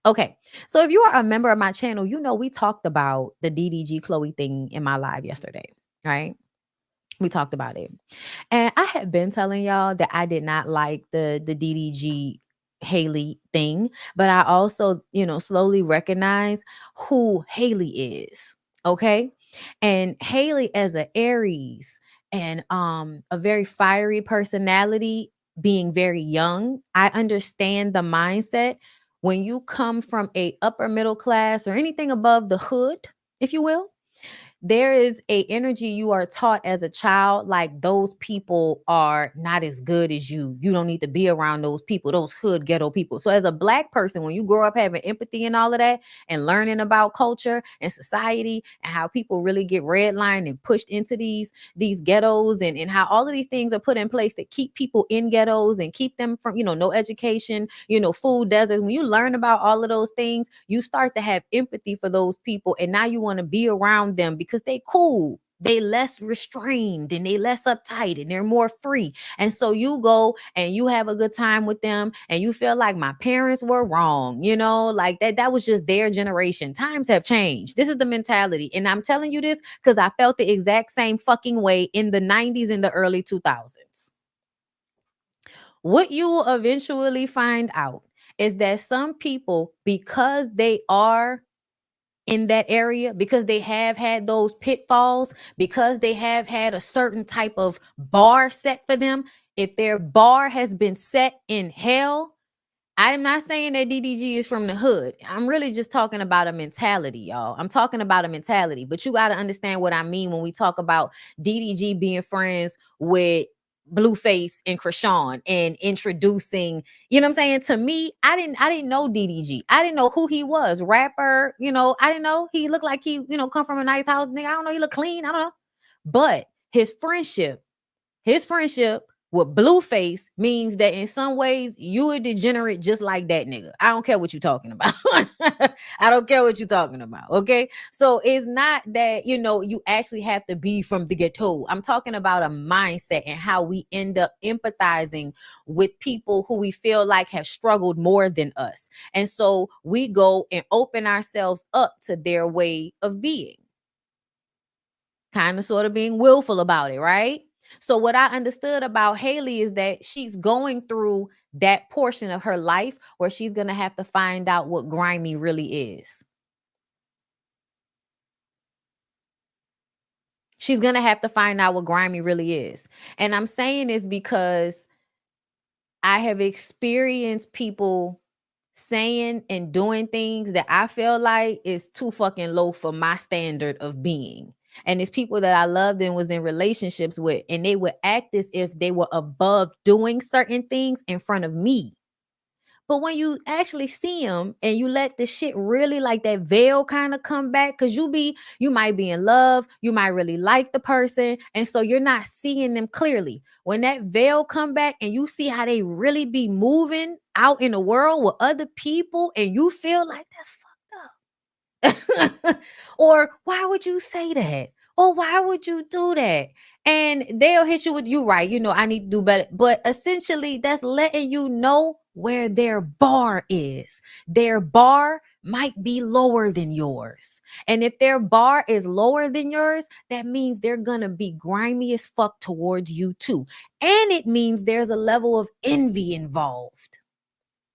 Okay. So if you are a member of my channel, you know we talked about the DDG Chloe thing in my live yesterday, right? We talked about it. And I had been telling y'all that I did not like the DDG Haley thing, but I also, slowly recognize who Haley is. Okay? And Haley as an Aries and a very fiery personality, being very young, I understand the mindset when you come from a upper middle class or anything above the hood, if you will. There is a energy you are taught as a child, like those people are not as good as you don't need to be around those people, those hood ghetto people. So as a Black person, when you grow up having empathy and all of that and learning about culture and society and how people really get redlined and pushed into these ghettos, and how all of these things are put in place that keep people in ghettos and keep them from, no education, food deserts. When you learn about all of those things, you start to have empathy for those people, and now you want to be around them because they cool. They less restrained and they less uptight and they're more free. And so you go and you have a good time with them and you feel like my parents were wrong, like that was just their generation. Times have changed. This is the mentality. And I'm telling you this because I felt the exact same fucking way in the 90s and the early 2000s. What you will eventually find out is that some people, because they are in that area, because they have had those pitfalls, because they have had a certain type of bar set for them, if their bar has been set in hell, I'm not saying that DDG is from the hood. I'm really just talking about a mentality, y'all. I'm talking about a mentality, but you got to understand what I mean when we talk about DDG being friends with Blueface and Krishan and introducing, you know what I'm saying? To me, I didn't know DDG. I didn't know who he was. Rapper, I didn't know he looked like he, come from a nice house. Nigga, I don't know. He looked clean. I don't know. But his friendship with Blueface means that in some ways you a degenerate just like that nigga. I don't care what you're talking about. I don't care what you're talking about. Okay. So it's not that, you actually have to be from the ghetto. I'm talking about a mindset and how we end up empathizing with people who we feel like have struggled more than us. And so we go and open ourselves up to their way of being, kind of sort of being willful about it, right? So what I understood about Haley is that she's going through that portion of her life where she's going to have to find out what grimy really is. She's going to have to find out what grimy really is. And I'm saying this because I have experienced people saying and doing things that I feel like is too fucking low for my standard of being. And it's people that I loved and was in relationships with, and they would act as if they were above doing certain things in front of me. But when you actually see them and you let the shit really, like, that veil kind of come back, because you might be in love, you might really like the person, and so you're not seeing them clearly. When that veil come back and you see how they really be moving out in the world with other people, and you feel like that's fucked up. Or why would you say that? Or why would you do that? And they'll hit you with, you right, I need to do better. But essentially, that's letting you know where their bar is. Their bar might be lower than yours. And if their bar is lower than yours, that means they're going to be grimy as fuck towards you too. And it means there's a level of envy involved.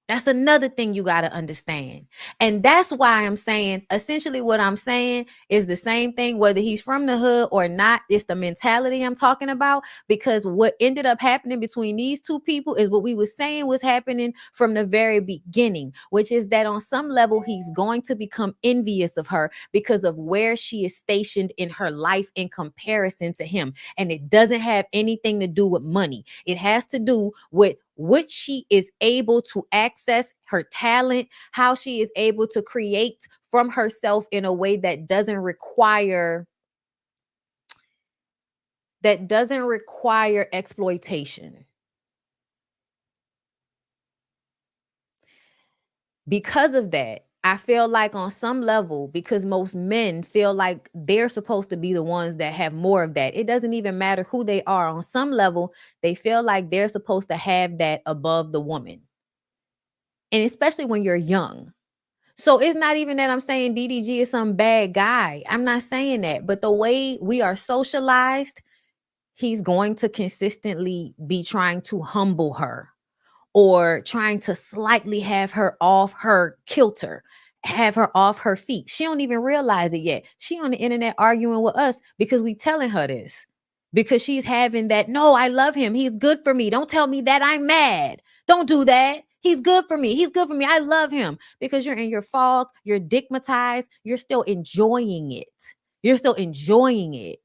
That's another thing you got to understand. And that's why I'm saying, essentially what I'm saying is the same thing, whether he's from the hood or not. It's the mentality I'm talking about, because what ended up happening between these two people is what we were saying was happening from the very beginning, which is that on some level, he's going to become envious of her because of where she is stationed in her life in comparison to him. And it doesn't have anything to do with money. It has to do with what she is able to access, her talent, how she is able to create from herself in a way that doesn't require exploitation. Because of that, I feel like on some level, because most men feel like they're supposed to be the ones that have more of that. It doesn't even matter who they are. On some level, they feel like they're supposed to have that above the woman. And especially when you're young. So it's not even that I'm saying DDG is some bad guy. I'm not saying that. But the way we are socialized, he's going to consistently be trying to humble her or trying to slightly have her off her kilter, have her off her feet. She don't even realize it yet. She on the internet arguing with us because we telling her this. Because she's having that, no, I love him. He's good for me. Don't tell me that I'm mad. Don't do that. He's good for me. He's good for me. I love him. Because you're in your fog, you're digmatized, you're still enjoying it. You're still enjoying it.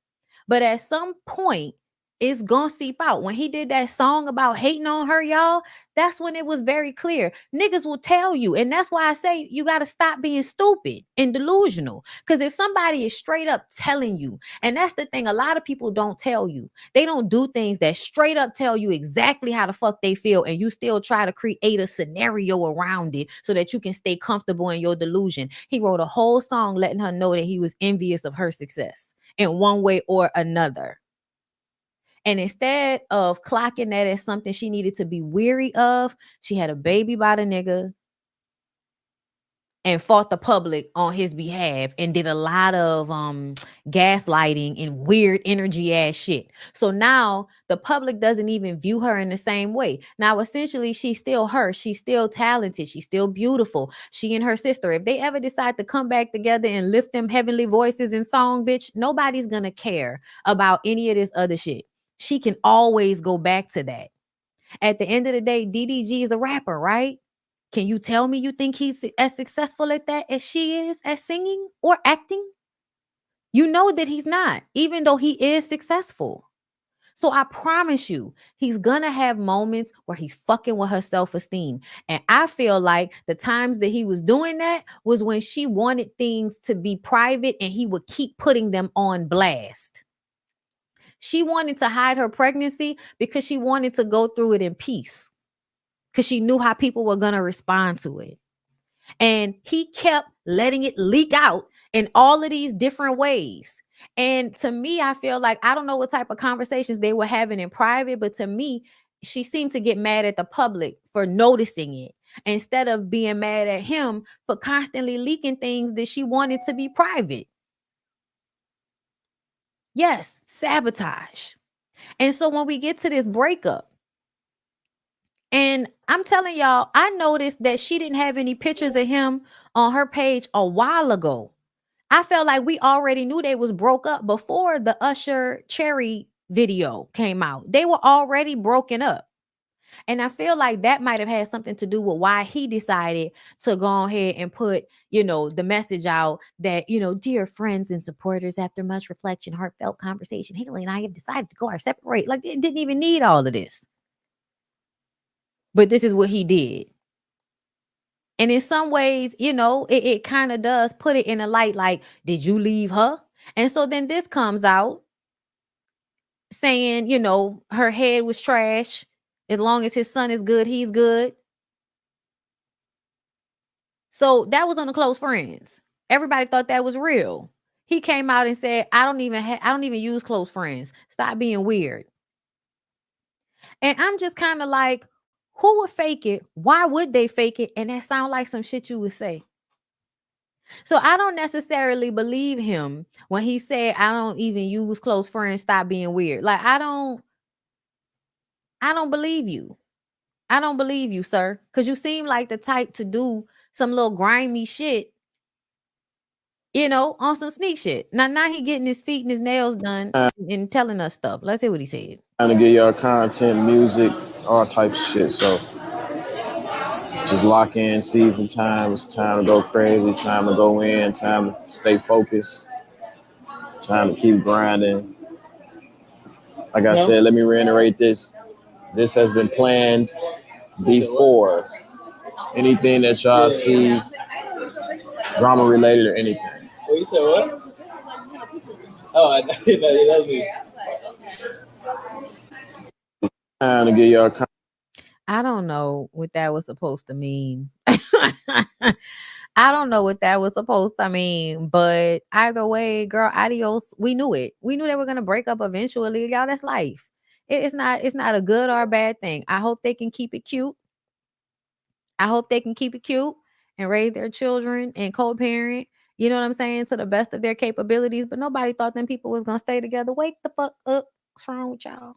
But at some point, it's gonna seep out. When he did that song about hating on her, y'all, that's when it was very clear. Niggas will tell you. And that's why I say you got to stop being stupid and delusional. Because if somebody is straight up telling you, and that's the thing, a lot of people don't tell you. They don't do things that straight up tell you exactly how the fuck they feel. And you still try to create a scenario around it so that you can stay comfortable in your delusion. He wrote a whole song letting her know that he was envious of her success in one way or another. And instead of clocking that as something she needed to be weary of, she had a baby by the nigga and fought the public on his behalf and did a lot of gaslighting and weird energy ass shit. So now the public doesn't even view her in the same way. Now essentially she's still her, she's still talented, she's still beautiful. She and her sister, if they ever decide to come back together and lift them heavenly voices in song, bitch, nobody's gonna care about any of this other shit. She can always go back to that. At the end of the day, DDG is a rapper, right? Can you tell me you think he's as successful at that as she is at singing or acting? You know that he's not, even though he is successful. So I promise you, he's gonna have moments where he's fucking with her self-esteem. And I feel like the times that he was doing that was when she wanted things to be private and he would keep putting them on blast. She wanted to hide her pregnancy because she wanted to go through it in peace, because she knew how people were going to respond to it. And he kept letting it leak out in all of these different ways. And to me, I feel like I don't know what type of conversations they were having in private, but to me, she seemed to get mad at the public for noticing it instead of being mad at him for constantly leaking things that she wanted to be private. Yes, sabotage. And so when we get to this breakup, and I'm telling y'all, I noticed that she didn't have any pictures of him on her page a while ago. I felt like we already knew they was broke up before the Usher Cherry video came out. They were already broken up. And I feel like that might have had something to do with why he decided to go ahead and put, the message out that, dear friends and supporters, after much reflection, heartfelt conversation, Haley and I have decided to go our separate ways. Like, it didn't even need all of this. But this is what he did. And in some ways, it kind of does put it in a light like, did you leave her? And so then this comes out saying, her head was trash. As long as his son is good, he's good. So that was on the close friends. Everybody thought that was real. He came out and said, I don't even use close friends. Stop being weird. And I'm just kind of like, who would fake it? Why would they fake it? And that sound like some shit you would say. So I don't necessarily believe him when he said, I don't even use close friends, stop being weird. Like, I don't believe you. I don't believe you, sir. Because you seem like the type to do some little grimy shit, on some sneak shit. Now he getting his feet and his nails done and telling us stuff. Let's hear what he said. Trying to get y'all content, music, all types of shit. So just lock in season time. It's time to go crazy, time to go in, time to stay focused, time to keep grinding. Like I said, let me reiterate this. This has been planned before. Anything that y'all see, drama related or anything. Oh, you said what? Oh, I know you me. Time to get y'all content. I don't know what that was supposed to mean. I don't know what that was supposed to mean, but either way, girl, adios. We knew it. We knew they were gonna break up eventually. Y'all, that's life. It's not a good or a bad thing. I hope they can keep it cute. I hope they can keep it cute. and raise their children and co-parent, you know what I'm saying, to the best of their capabilities. But nobody thought them people was gonna stay together. Wake the fuck up. What's wrong with y'all?